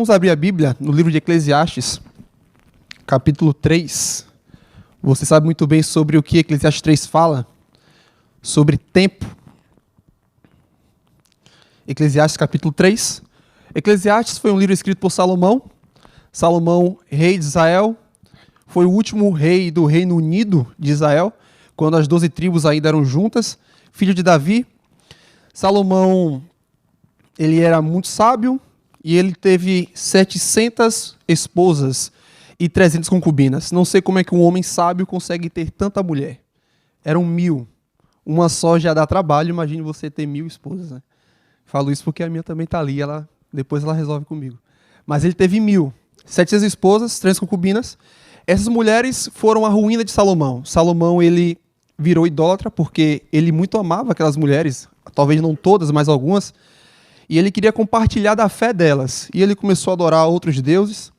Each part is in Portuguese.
Vamos abrir a Bíblia no livro de Eclesiastes, capítulo 3. Você sabe muito bem sobre o que Eclesiastes 3 fala? Sobre tempo. Eclesiastes, capítulo 3. Eclesiastes foi um livro escrito por Salomão. Salomão, rei de Israel, foi o último rei do Reino Unido de Israel, quando as 12 tribos ainda eram juntas, filho de Davi. Salomão, ele era muito sábio e ele teve 700 esposas e 300 concubinas. Não sei como é que um homem sábio consegue ter tanta mulher. Eram 1000. Uma só já dá trabalho, imagine você ter 1000 esposas, né? Falo isso porque a minha também está ali, depois ela resolve comigo. Mas ele teve 1000. 700 esposas, 300 concubinas. Essas mulheres foram a ruína de Salomão. Salomão, ele virou idólatra porque ele muito amava aquelas mulheres, talvez não todas, mas algumas, e ele queria compartilhar da fé delas. E ele começou a adorar outros deuses,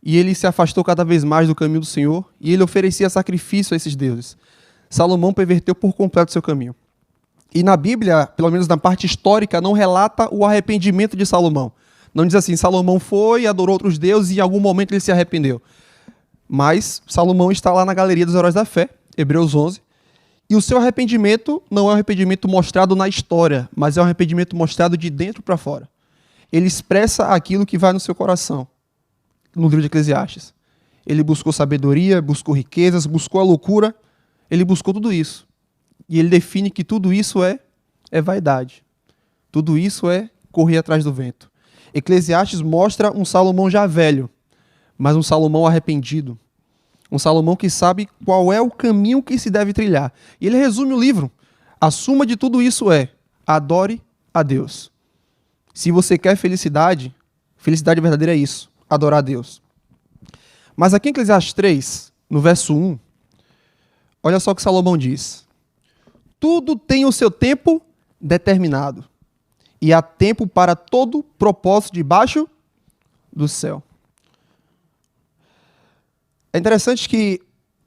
e ele se afastou cada vez mais do caminho do Senhor, e ele oferecia sacrifício a esses deuses. Salomão perverteu por completo seu caminho. E na Bíblia, pelo menos na parte histórica, não relata o arrependimento de Salomão. Não diz assim, Salomão foi, adorou outros deuses e em algum momento ele se arrependeu. Mas Salomão está lá na galeria dos heróis da fé, Hebreus 11, e o seu arrependimento não é um arrependimento mostrado na história, mas é um arrependimento mostrado de dentro para fora. Ele expressa aquilo que vai no seu coração, no livro de Eclesiastes. Ele buscou sabedoria, buscou riquezas, buscou a loucura, ele buscou tudo isso. E ele define que tudo isso é vaidade. Tudo isso é correr atrás do vento. Eclesiastes mostra um Salomão já velho, mas um Salomão arrependido. Um Salomão que sabe qual é o caminho que se deve trilhar. E ele resume o livro. A suma de tudo isso é: adore a Deus. Se você quer felicidade, felicidade verdadeira é isso, adorar a Deus. Mas aqui em Eclesiastes 3, no verso 1, olha só o que Salomão diz. Tudo tem o seu tempo determinado, e há tempo para todo propósito debaixo do céu. É interessante que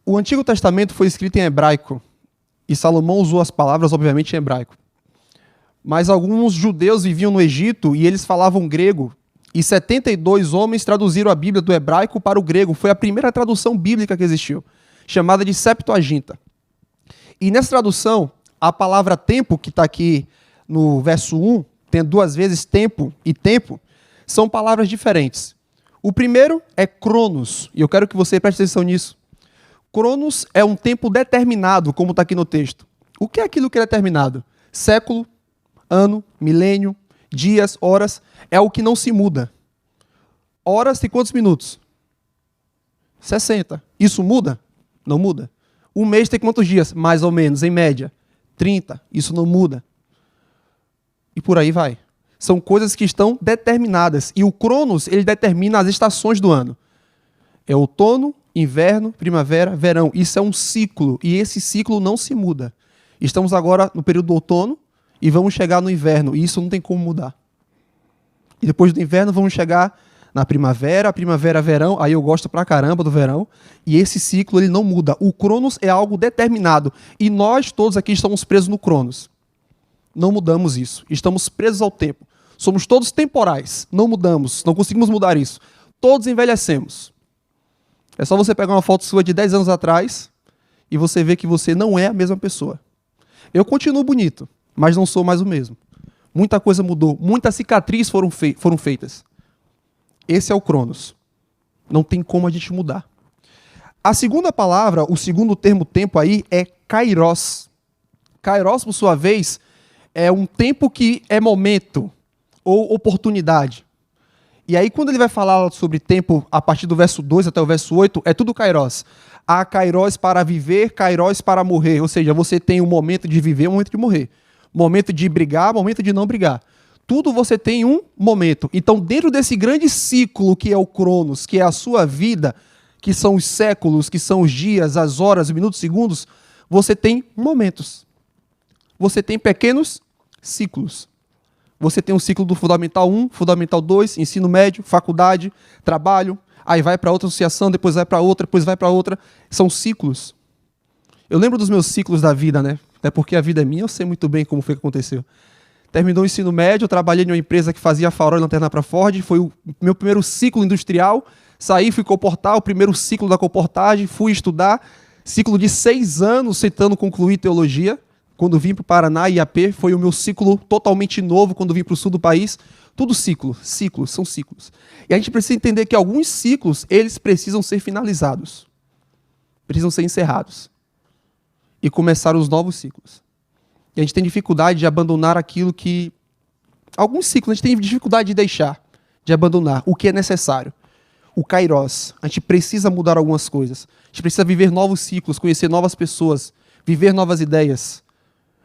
o Antigo Testamento foi escrito em hebraico, e Salomão usou as palavras, obviamente, em hebraico. Mas alguns judeus viviam no Egito e eles falavam grego, e 72 homens traduziram a Bíblia do hebraico para o grego. Foi a primeira tradução bíblica que existiu, chamada de Septuaginta. E nessa tradução, a palavra tempo, que está aqui no verso 1, tem 2 vezes tempo e tempo, são palavras diferentes. O primeiro é cronos, e eu quero que você preste atenção nisso. Cronos é um tempo determinado, como está aqui no texto. O que é aquilo que é determinado? Século, ano, milênio, dias, horas, é o que não se muda. Horas tem quantos minutos? 60. Isso muda? Não muda. Um mês tem quantos dias? Mais ou menos, em média. 30. Isso não muda. E por aí vai. São coisas que estão determinadas. E o Cronos, ele determina as estações do ano. É outono, inverno, primavera, verão. Isso é um ciclo. E esse ciclo não se muda. Estamos agora no período do outono e vamos chegar no inverno. E isso não tem como mudar. E depois do inverno vamos chegar na primavera, verão. Aí eu gosto pra caramba do verão. E esse ciclo ele não muda. O Cronos é algo determinado. E nós todos aqui estamos presos no Cronos. Não mudamos isso. Estamos presos ao tempo. Somos todos temporais. Não mudamos. Não conseguimos mudar isso. Todos envelhecemos. É só você pegar uma foto sua de 10 anos atrás e você ver que você não é a mesma pessoa. Eu continuo bonito, mas não sou mais o mesmo. Muita coisa mudou. Muitas cicatrizes foram feitas. Esse é o Cronos. Não tem como a gente mudar. A segunda palavra, o segundo termo tempo aí é kairos. Kairos, por sua vez, é um tempo que é momento ou oportunidade. E aí, quando ele vai falar sobre tempo, a partir do verso 2 até o verso 8, é tudo kairos. Há kairos para viver, kairos para morrer. Ou seja, você tem um momento de viver, um momento de morrer. Momento de brigar, momento de não brigar. Tudo você tem um momento. Então, dentro desse grande ciclo que é o Cronos, que é a sua vida, que são os séculos, que são os dias, as horas, os minutos, segundos, você tem momentos. Você tem pequenos ciclos. Você tem um ciclo do Fundamental 1, Fundamental 2, ensino médio, faculdade, trabalho, aí vai para outra associação, depois vai para outra, depois vai para outra. São ciclos. Eu lembro dos meus ciclos da vida, né? Até porque a vida é minha, eu sei muito bem como foi que aconteceu. Terminou o ensino médio, eu trabalhei em uma empresa que fazia farol e lanterna para Ford, foi o meu primeiro ciclo industrial. Saí, fui comportar, o primeiro ciclo da comportagem, fui estudar, ciclo de 6 anos, tentando concluir teologia. Quando vim para o Paraná, IAP, foi o meu ciclo totalmente novo, quando vim para o sul do país. Tudo ciclos, são ciclos. E a gente precisa entender que alguns ciclos, eles precisam ser finalizados. Precisam ser encerrados. E começar os novos ciclos. E a gente tem dificuldade de abandonar aquilo que... Alguns ciclos a gente tem dificuldade de deixar, de abandonar o que é necessário. O Kairos. A gente precisa mudar algumas coisas. A gente precisa viver novos ciclos, conhecer novas pessoas, viver novas ideias.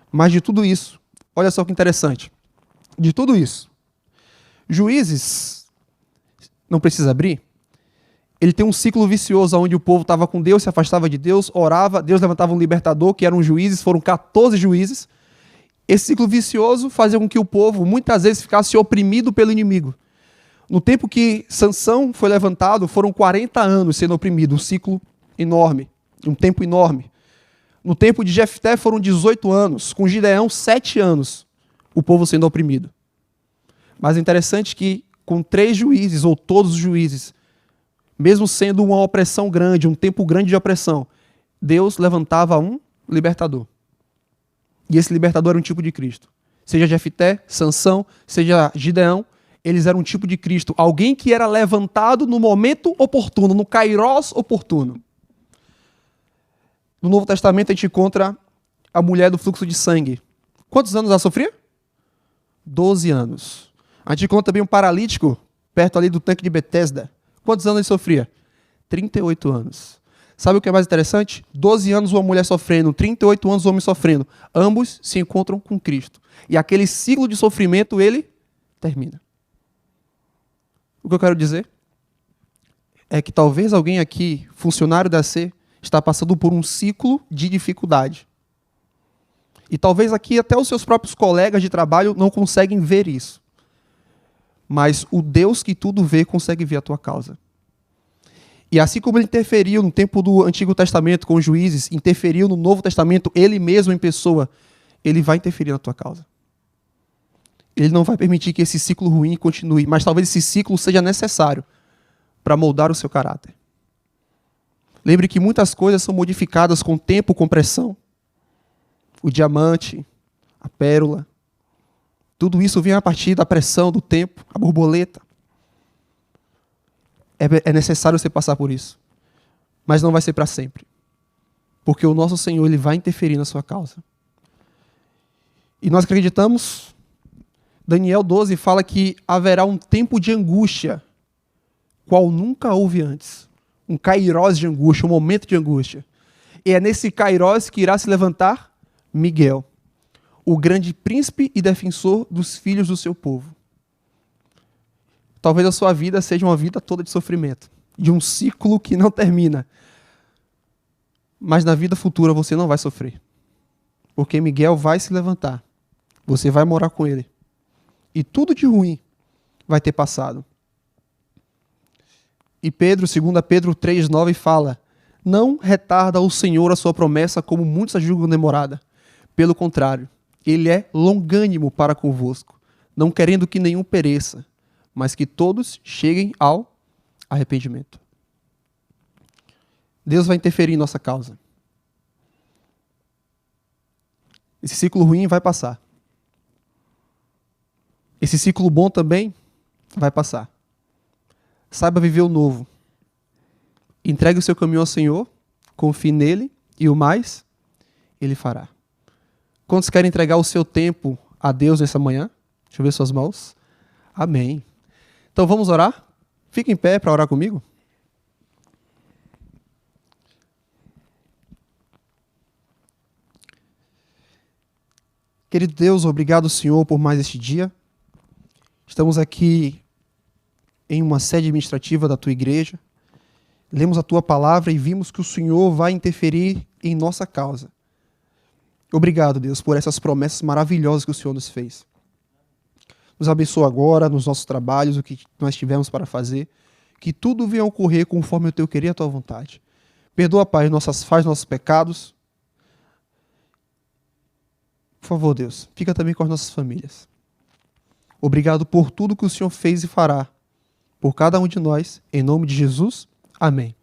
Mas de tudo isso, olha só que interessante. De tudo isso, Juízes, não precisa abrir, ele tem um ciclo vicioso onde o povo estava com Deus, se afastava de Deus, orava, Deus levantava um libertador, que eram juízes, foram 14 juízes. Esse ciclo vicioso fazia com que o povo muitas vezes ficasse oprimido pelo inimigo. No tempo que Sansão foi levantado, foram 40 anos sendo oprimido, um ciclo enorme, um tempo enorme. No tempo de Jefté foram 18 anos, com Gideão 7 anos, o povo sendo oprimido. Mas é interessante que com 3 juízes, ou todos os juízes, mesmo sendo uma opressão grande, um tempo grande de opressão, Deus levantava um libertador. E esse libertador era um tipo de Cristo. Seja Jefté, Sansão, seja Gideão, eles eram um tipo de Cristo. Alguém que era levantado no momento oportuno, no Kairos oportuno. No Novo Testamento a gente encontra a mulher do fluxo de sangue. Quantos anos ela sofria? 12 anos. A gente encontra também um paralítico, perto ali do tanque de Betesda. Quantos anos ele sofria? 38 anos. Sabe o que é mais interessante? 12 anos uma mulher sofrendo, 38 anos o homem sofrendo. Ambos se encontram com Cristo. E aquele ciclo de sofrimento, ele termina. O que eu quero dizer é que talvez alguém aqui, funcionário da C, está passando por um ciclo de dificuldade. E talvez aqui até os seus próprios colegas de trabalho não conseguem ver isso. Mas o Deus que tudo vê consegue ver a tua causa. E assim como ele interferiu no tempo do Antigo Testamento com os juízes, interferiu no Novo Testamento, ele mesmo em pessoa, ele vai interferir na tua causa. Ele não vai permitir que esse ciclo ruim continue, mas talvez esse ciclo seja necessário para moldar o seu caráter. Lembre que muitas coisas são modificadas com tempo, com pressão. O diamante, a pérola, tudo isso vem a partir da pressão, do tempo, a borboleta. É necessário você passar por isso. Mas não vai ser para sempre. Porque o nosso Senhor ele vai interferir na sua causa. E nós acreditamos, Daniel 12 fala que haverá um tempo de angústia, qual nunca houve antes. Um kairós de angústia, um momento de angústia. E é nesse kairós que irá se levantar Miguel, o grande príncipe e defensor dos filhos do seu povo. Talvez a sua vida seja uma vida toda de sofrimento, de um ciclo que não termina. Mas na vida futura você não vai sofrer. Porque Miguel vai se levantar. Você vai morar com ele. E tudo de ruim vai ter passado. E Pedro, 2 Pedro 3,9 fala: não retarda o Senhor a sua promessa, como muitos a julgam demorada. Pelo contrário, ele é longânimo para convosco, não querendo que nenhum pereça, mas que todos cheguem ao arrependimento. Deus vai interferir em nossa causa. Esse ciclo ruim vai passar. Esse ciclo bom também vai passar. Saiba viver o novo. Entregue o seu caminho ao Senhor, confie nele e o mais ele fará. Quantos querem entregar o seu tempo a Deus nessa manhã? Deixa eu ver suas mãos. Amém. Então vamos orar? Fique em pé para orar comigo. Querido Deus, obrigado, Senhor, por mais este dia. Estamos aqui em uma sede administrativa da Tua igreja. Lemos a Tua palavra e vimos que o Senhor vai interferir em nossa causa. Obrigado, Deus, por essas promessas maravilhosas que o Senhor nos fez. Nos abençoa agora, nos nossos trabalhos, o que nós tivemos para fazer. Que tudo venha a ocorrer conforme o Teu querer e a Tua vontade. Perdoa, Pai, nossas falhas, nossos pecados. Por favor, Deus, fica também com as nossas famílias. Obrigado por tudo que o Senhor fez e fará por cada um de nós. Em nome de Jesus. Amém.